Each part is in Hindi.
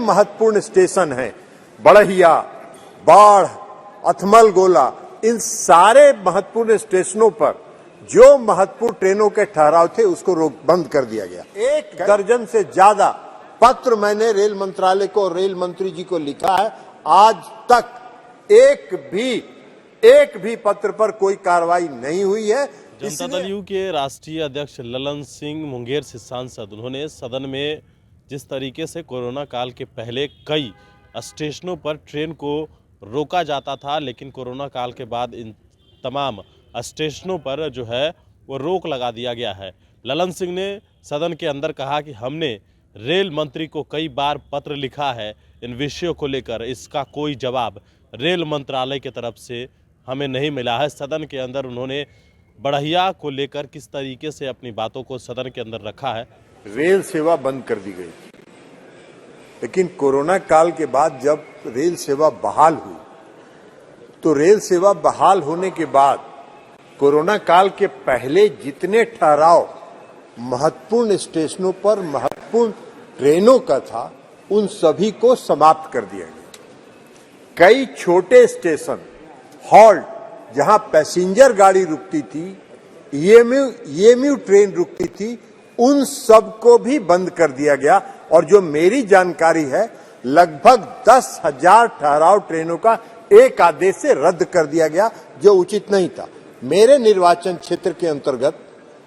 महत्वपूर्ण स्टेशन हैं, बड़हिया, बाढ़, अथमल गोला, इन सारे महत्वपूर्ण स्टेशनों पर जो महत्वपूर्ण ट्रेनों के ठहराव थे उसको बंद कर दिया गया। 1 दर्जन से ज्यादा पत्र मैंने रेल मंत्रालय को और रेल मंत्री जी को लिखा है। आज तक एक भी पत्र पर कोई कार्रवाई नहीं हुई है। जनता दल यू के राष्ट्रीय अध्यक्ष ललन सिंह मुंगेर से सांसद, उन्होंने सदन में जिस तरीके से कोरोना काल के पहले कई स्टेशनों पर ट्रेन को रोका जाता था, लेकिन कोरोना काल के बाद इन तमाम स्टेशनों पर जो है वो रोक लगा दिया गया है। ललन सिंह ने सदन के अंदर कहा कि हमने रेल मंत्री को कई बार पत्र लिखा है इन विषयों को लेकर, इसका कोई जवाब रेल मंत्रालय की तरफ से हमें नहीं मिला है। सदन के अंदर उन्होंने बढ़िया को लेकर किस तरीके से अपनी बातों को सदन के अंदर रखा है। रेल सेवा बंद कर दी गई, लेकिन कोरोना काल के बाद जब रेल सेवा बहाल हुई तो रेल सेवा बहाल होने के बाद कोरोना काल के पहले जितने ठहराव महत्वपूर्ण स्टेशनों पर महत्वपूर्ण ट्रेनों का था उन सभी को समाप्त कर दिया गया। कई छोटे स्टेशन, हॉल्ट, जहां पैसेंजर गाड़ी रुकती थी, ईएमयू ट्रेन रुकती थी, उन सब को भी बंद कर दिया गया। और जो मेरी जानकारी है, लगभग 10,000 ठहराव ट्रेनों का एक आदेश से रद्द कर दिया गया, जो उचित नहीं था। मेरे निर्वाचन क्षेत्र के अंतर्गत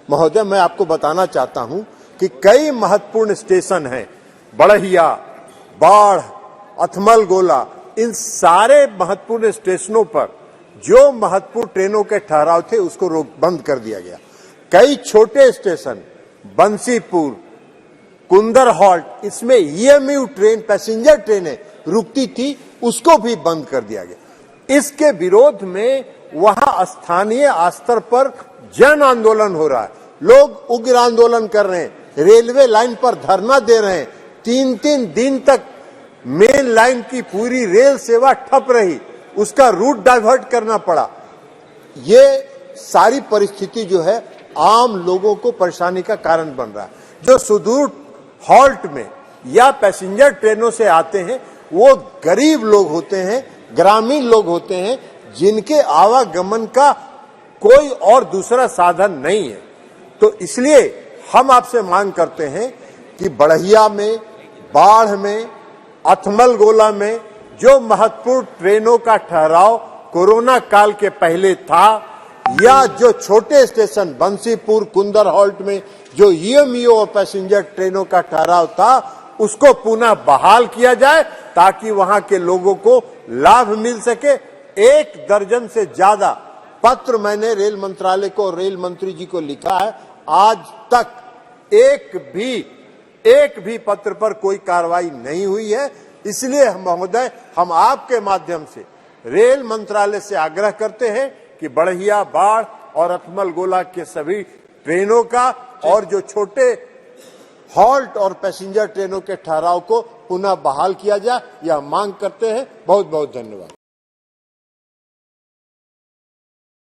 महोदय, मैं आपको बताना चाहता हूं कि कई महत्वपूर्ण स्टेशन हैं, बड़हिया, बाढ़, अथमल गोला, इन सारे महत्वपूर्ण स्टेशनों पर जो महत्वपूर्ण ट्रेनों के ठहराव थे उसको बंद कर दिया गया। कई छोटे स्टेशन, बंसीपुर, कुंदर हॉल्ट, इसमें ईएमयू ट्रेन, पैसेंजर ट्रेनें रुकती थी, उसको भी बंद कर दिया गया। इसके विरोध में वहां स्थानीय स्तर पर जन आंदोलन हो रहा है। लोग उग्र आंदोलन कर रहे हैं, रेलवे लाइन पर धरना दे रहे हैं। 3-3 दिन तक मेन लाइन की पूरी रेल सेवा ठप रही, उसका रूट डाइवर्ट करना पड़ा। ये सारी परिस्थिति जो है आम लोगों को परेशानी का कारण बन रहा है। जो सुदूर हॉल्ट में या पैसेंजर ट्रेनों से आते हैं वो गरीब लोग होते हैं, ग्रामीण लोग होते हैं, जिनके आवागमन का कोई और दूसरा साधन नहीं है। तो इसलिए हम आपसे मांग करते हैं कि बढ़िया में, बाढ़ में, अथमल गोला में जो महत्वपूर्ण ट्रेनों का ठहराव कोरोना काल के पहले था, या जो छोटे स्टेशन बंसीपुर, कुंदर हॉल्ट में जो ईएमयू और पैसेंजर ट्रेनों का ठहराव था, उसको पुनः बहाल किया जाए ताकि वहां के लोगों को लाभ मिल सके। 1 दर्जन से ज्यादा पत्र मैंने रेल मंत्रालय को और रेल मंत्री जी को लिखा है। आज तक एक भी पत्र पर कोई कार्रवाई नहीं हुई है। इसलिए महोदय, हम आपके माध्यम से रेल मंत्रालय से आग्रह करते हैं कि बढ़िया, बाढ़ और अथमल गोला के सभी ट्रेनों का और जो छोटे हॉल्ट और पैसेंजर ट्रेनों के ठहराव को पुनः बहाल किया जाए, यह मांग करते हैं। बहुत बहुत धन्यवाद।